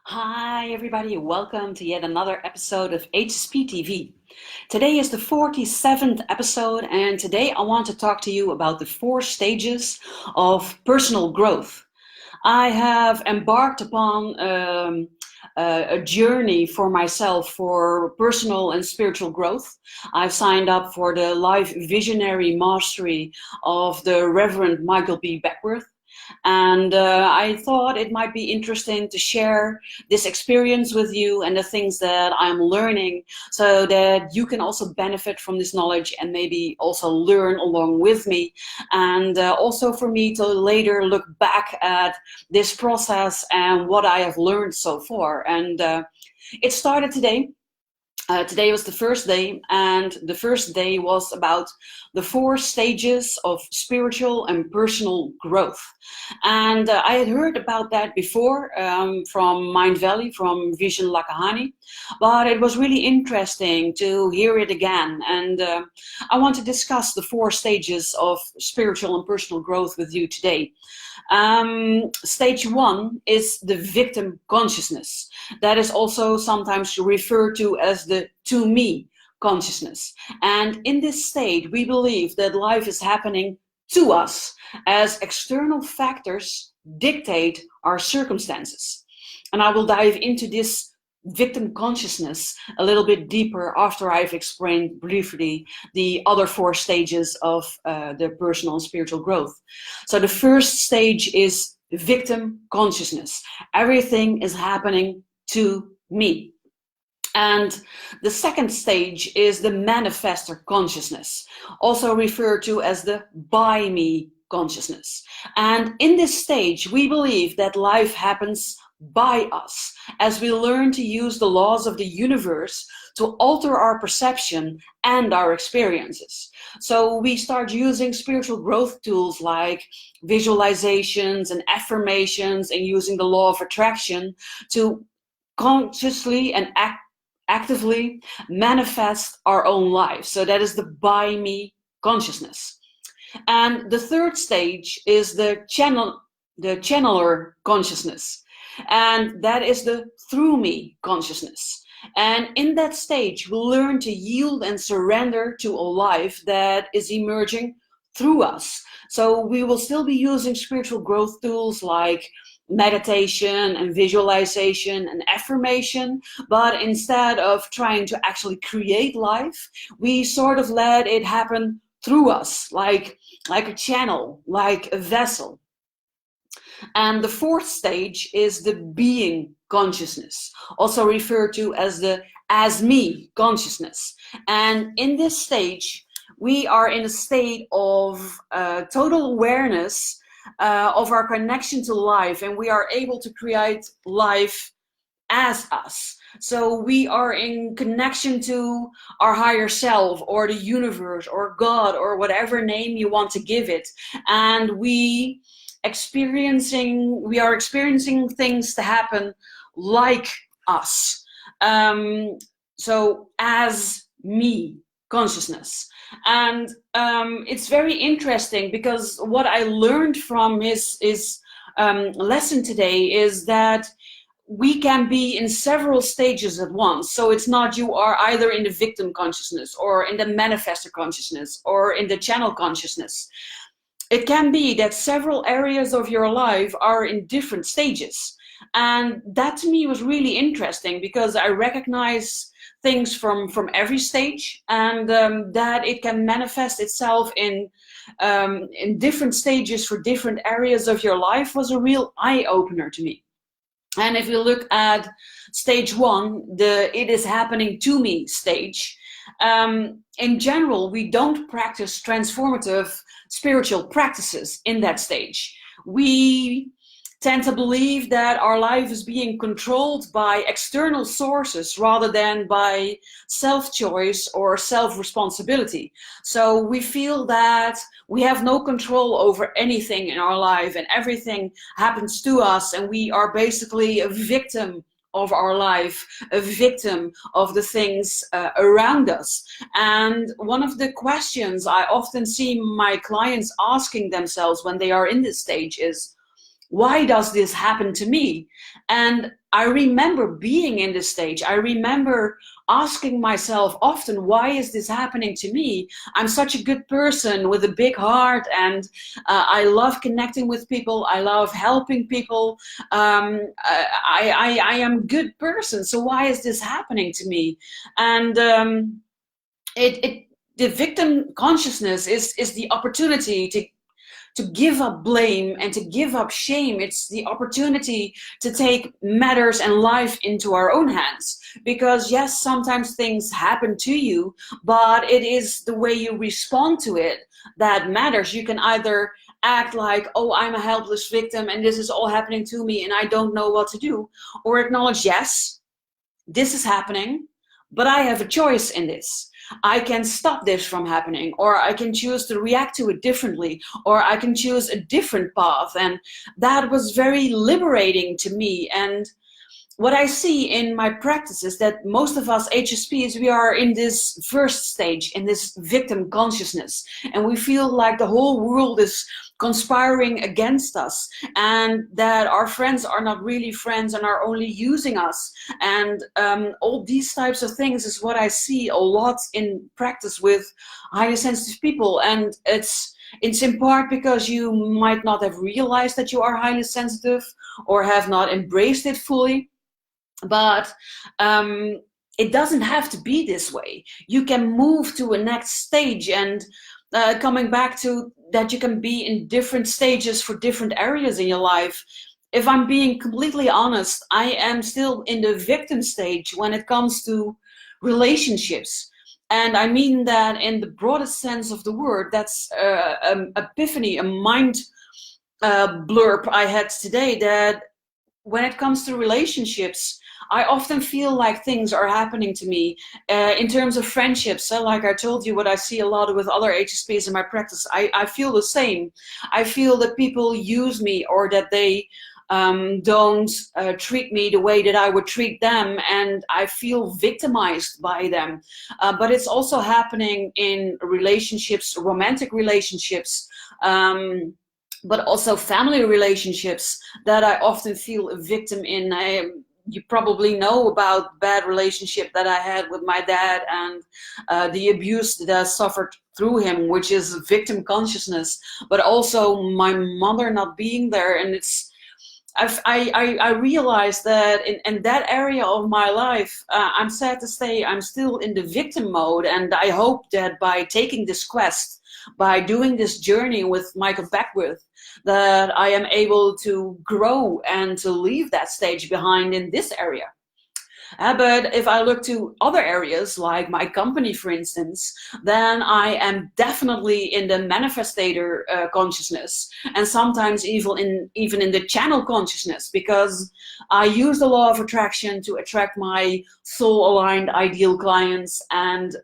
Hi everybody, welcome to yet another episode of HSP TV. Today is the 47th episode and today I want to talk to you about the 4 stages of personal growth. I have embarked upon a journey for myself for personal and spiritual growth. I've signed up for the Life Visionary Mastery of the Reverend Michael B Beckwith. And I thought it might be interesting to share this experience with you and the things that I'm learning so that you can also benefit from this knowledge and maybe also learn along with me. And also for me to later look back at this process and what I have learned so far. And it started today. Today was the first day, and the first day was about the 4 stages of spiritual and personal growth. And I had heard about that before from Mind Valley, from Vision Lakahani, but it was really interesting to hear it again. And I want to discuss the 4 stages of spiritual and personal growth with you today. Stage 1 is the victim consciousness. That is also sometimes referred to as the to me consciousness. And in this state, we believe that life is happening to us as external factors dictate our circumstances. And I will dive into this victim consciousness a little bit deeper after I've explained briefly the other 4 stages of the personal and spiritual growth. So the first stage is victim consciousness. Everything is happening to me. And the second stage is the manifestor consciousness, also referred to as the by me consciousness. And in this stage, we believe that life happens by us as we learn to use the laws of the universe to alter our perception and our experiences. So we start using spiritual growth tools like visualizations and affirmations and using the law of attraction to consciously and actively manifest our own life. So that is the by me consciousness. And the third stage is the channeler consciousness. And that is the through me consciousness. And in that stage, we learn to yield and surrender to a life that is emerging through us. So we will still be using spiritual growth tools like meditation and visualization and affirmation, but instead of trying to actually create life, we sort of let it happen through us, like a channel, like a vessel. And the fourth stage is the being consciousness, also referred to as the as me consciousness. And in this stage, we are in a state of total awareness of our connection to life, and we are able to create life as us. So we are in connection to our higher self or the universe or God or whatever name you want to give it. And we are experiencing things to happen like us. So as me consciousness. And it's very interesting because what I learned from his lesson today is that we can be in several stages at once. So it's not you are either in the victim consciousness or in the manifestor consciousness or in the channel consciousness. It can be that several areas of your life are in different stages. And that to me was really interesting because I recognize things from every stage, and that it can manifest itself in different stages for different areas of your life was a real eye-opener to me. And if you look at stage 1, the it is happening to me stage, in general, we don't practice transformative spiritual practices in that stage. We tend to believe that our life is being controlled by external sources rather than by self-choice or self-responsibility. So we feel that we have no control over anything in our life and everything happens to us, and we are basically a victim of our life, a victim of the things around us. And one of the questions I often see my clients asking themselves when they are in this stage is, why does this happen to me? And I remember being in this stage. I remember asking myself often, why is this happening to me? I'm such a good person with a big heart, and I love connecting with people. I love helping people. I am a good person. So why is this happening to me? And the victim consciousness is the opportunity to give up blame and to give up shame. It's the opportunity to take matters and life into our own hands. Because yes, sometimes things happen to you, but it is the way you respond to it that matters. You can either act like, oh, I'm a helpless victim and this is all happening to me and I don't know what to do, or acknowledge, yes, this is happening, but I have a choice in this. I can stop this from happening, or I can choose to react to it differently, or I can choose a different path. And that was very liberating to me. And what I see in my practice is that most of us HSPs, we are in this first stage, in this victim consciousness, and we feel like the whole world is conspiring against us, and that our friends are not really friends and are only using us. And all these types of things is what I see a lot in practice with highly sensitive people. And it's in part because you might not have realized that you are highly sensitive or have not embraced it fully. But it doesn't have to be this way. You can move to a next stage, and coming back to that, you can be in different stages for different areas in your life. If I'm being completely honest, I am still in the victim stage when it comes to relationships. And I mean that in the broadest sense of the word. That's an epiphany, a mind blurb I had today, that when it comes to relationships, I often feel like things are happening to me in terms of friendships. So like I told you, what I see a lot with other HSPs in my practice, I feel the same. I feel that people use me, or that they don't treat me the way that I would treat them, and I feel victimized by them. But it's also happening in relationships, romantic relationships, but also family relationships, that I often feel a victim in. You probably know about bad relationship that I had with my dad, and the abuse that I suffered through him, which is victim consciousness, but also my mother not being there. And it's, I realized that in that area of my life, I'm sad to say, I'm still in the victim mode. And I hope that by taking this quest, by doing this journey with Michael Beckwith, that I am able to grow and to leave that stage behind in this area. But if I look to other areas, like my company, for instance, then I am definitely in the manifestator consciousness, and sometimes even in the channel consciousness, because I use the law of attraction to attract my soul-aligned ideal clients. And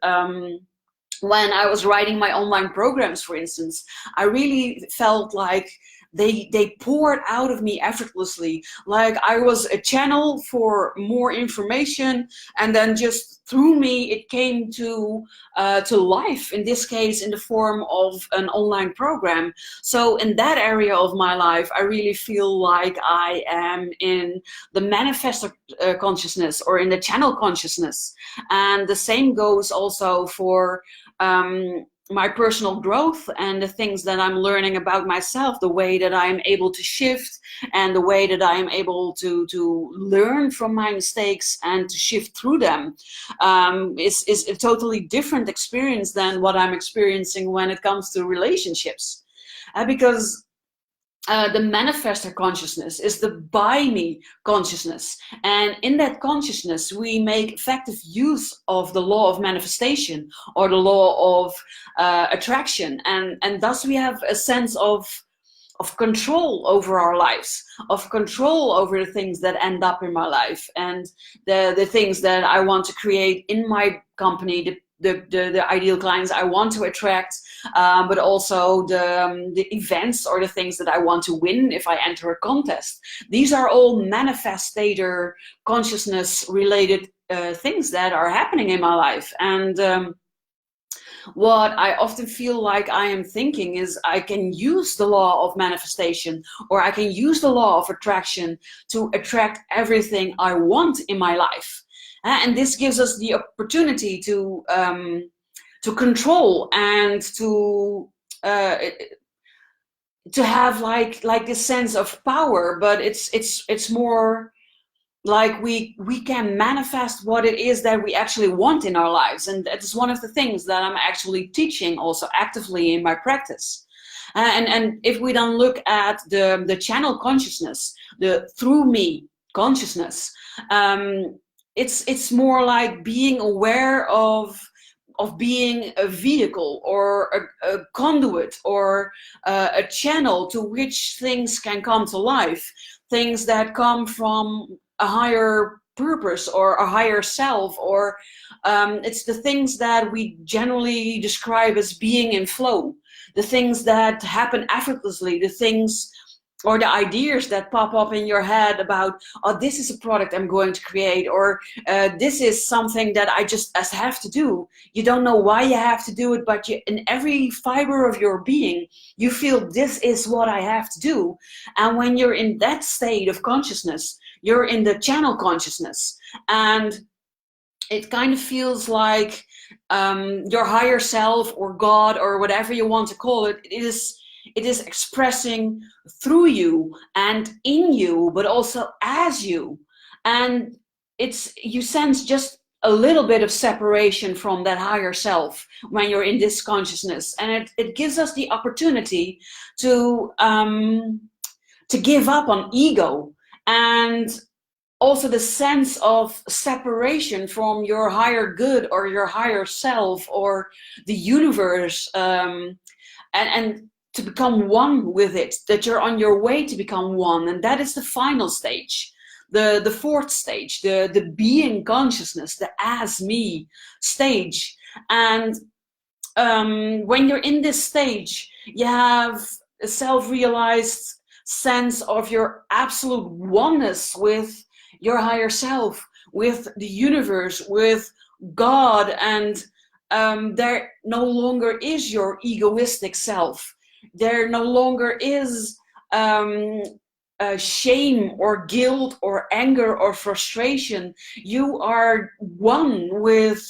when I was writing my online programs, for instance, I really felt like they poured out of me effortlessly, like I was a channel for more information, and then just through me it came to life, in this case in the form of an online program. So in that area of my life, I really feel like I am in the manifestor consciousness, or in the channel consciousness. And the same goes also for my personal growth and the things that I'm learning about myself, the way that I'm able to shift, and the way that I am able to learn from my mistakes and to shift through them, is a totally different experience than what I'm experiencing when it comes to relationships. Because the manifestor consciousness is the by me consciousness. And in that consciousness, we make effective use of the law of manifestation, or the law of attraction. And thus we have a sense of control over our lives, of control over the things that end up in my life, and the things that I want to create in my company, the ideal clients I want to attract, but also the events or the things that I want to win if I enter a contest. These are all manifestator consciousness related things that are happening in my life. And what I often feel like I am thinking is I can use the law of manifestation, or I can use the law of attraction to attract everything I want in my life. And this gives us the opportunity to control and uh, to have like this sense of power. But it's more like we can manifest what it is that we actually want in our lives, and that's one of the things that I'm actually teaching also actively in my practice. And if we then look at the channel consciousness, the through me consciousness, it's more like being aware of being a vehicle or a conduit or a channel to which things can come to life, things that come from a higher purpose or a higher self, or it's the things that we generally describe as being in flow, the things that happen effortlessly, the things or the ideas that pop up in your head about, oh, this is a product I'm going to create, or this is something that I just have to do. You don't know why you have to do it, but you, in every fiber of your being, you feel this is what I have to do. And when you're in that state of consciousness, you're in the channel consciousness, and it kind of feels like your higher self or God or whatever you want to call it, it is expressing through you and in you, but also as you. And it's, you sense just a little bit of separation from that higher self when you're in this consciousness. And it gives us the opportunity to give up on ego, and also the sense of separation from your higher good or your higher self or the universe, and to become one with it, that you're on your way to become one. And that is the final stage, the fourth stage, the being consciousness, the as me stage. And when you're in this stage, you have a self-realized sense of your absolute oneness with your higher self, with the universe, with God. And there no longer is your egoistic self. There no longer is shame or guilt or anger or frustration. You are one with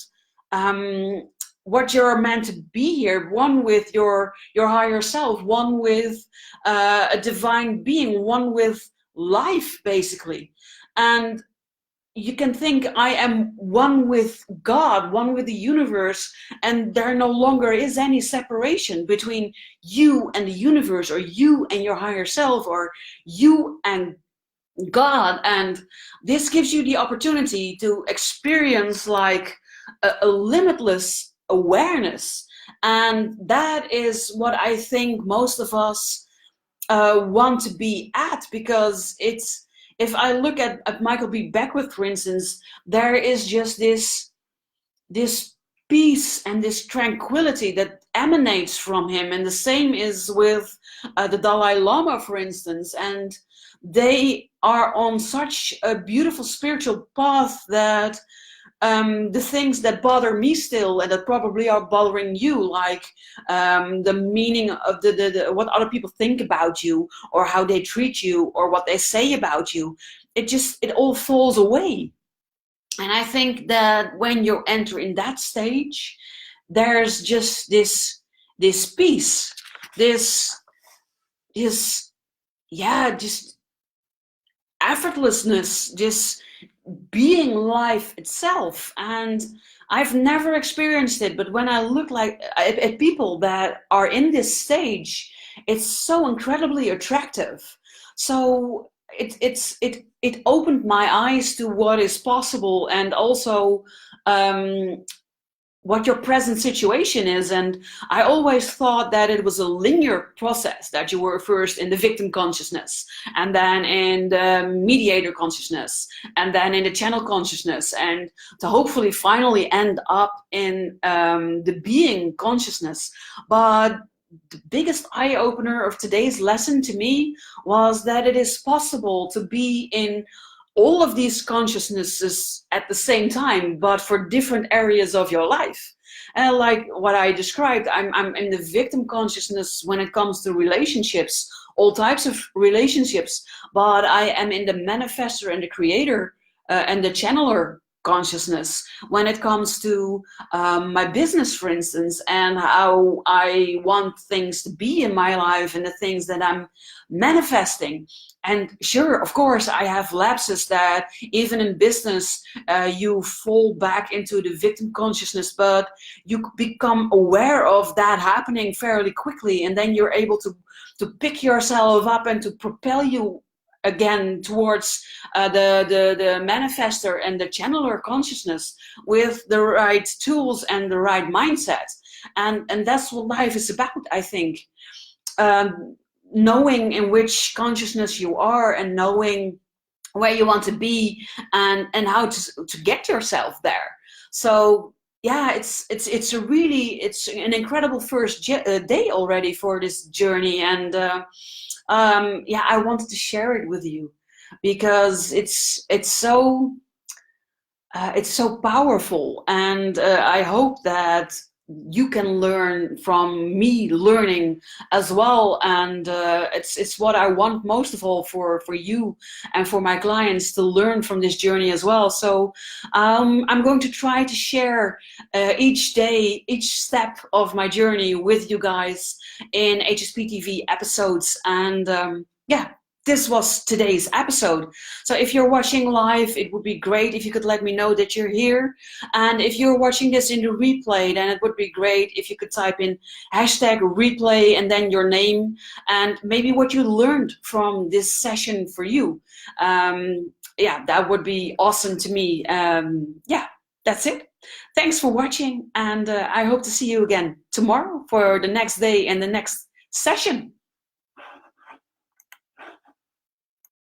what you're meant to be here, one with your higher self, one with a divine being, one with life, basically. And you can think, I am one with God, one with the universe, and there no longer is any separation between you and the universe, or you and your higher self, or you and God. And this gives you the opportunity to experience like a limitless awareness. And that is what I think most of us want to be at, because it's, if I look at Michael B Beckwith, for instance, there is just this peace and this tranquility that emanates from him. And the same is with the Dalai Lama, for instance. And they are on such a beautiful spiritual path that the things that bother me still, and that probably are bothering you, like the meaning of the what other people think about you, or how they treat you, or what they say about you, it all falls away. And I think that when you enter in that stage, there's just this peace, this yeah, just effortlessness, just being life itself. And I've never experienced it, but when I look like at people that are in this stage, it's so incredibly attractive. So it opened my eyes to what is possible, and also what your present situation is. And I always thought that it was a linear process, that you were first in the victim consciousness, and then in the mediator consciousness, and then in the channel consciousness, and to hopefully finally end up in the being consciousness. But the biggest eye-opener of today's lesson to me was that it is possible to be in all of these consciousnesses at the same time, but for different areas of your life. Like what I described, I'm in the victim consciousness when it comes to relationships, all types of relationships, but I am in the manifestor and the creator and the channeler consciousness when it comes to my business, for instance, and how I want things to be in my life and the things that I'm manifesting. And sure, of course, I have lapses that even in business, you fall back into the victim consciousness, but you become aware of that happening fairly quickly, and then you're able to pick yourself up and to propel you again towards the manifestor and the channeler consciousness with the right tools and the right mindset. And that's what life is about, I think. um, Knowing in which consciousness you are and knowing where you want to be, and how to get yourself there. So yeah, it's an incredible first day already for this journey. And yeah, I wanted to share it with you because it's so powerful, and I hope that you can learn from me learning as well. And it's what I want most of all for you and for my clients to learn from this journey as well. So I'm going to try to share each day, each step of my journey with you guys in HSP TV episodes. And yeah, this was today's episode. So if you're watching live, it would be great if you could let me know that you're here. And if you're watching this in the replay, then it would be great if you could type in #replay and then your name and maybe what you learned from this session for you. Yeah, that would be awesome to me. Yeah, that's it. Thanks for watching, and I hope to see you again tomorrow for the next day and the next session.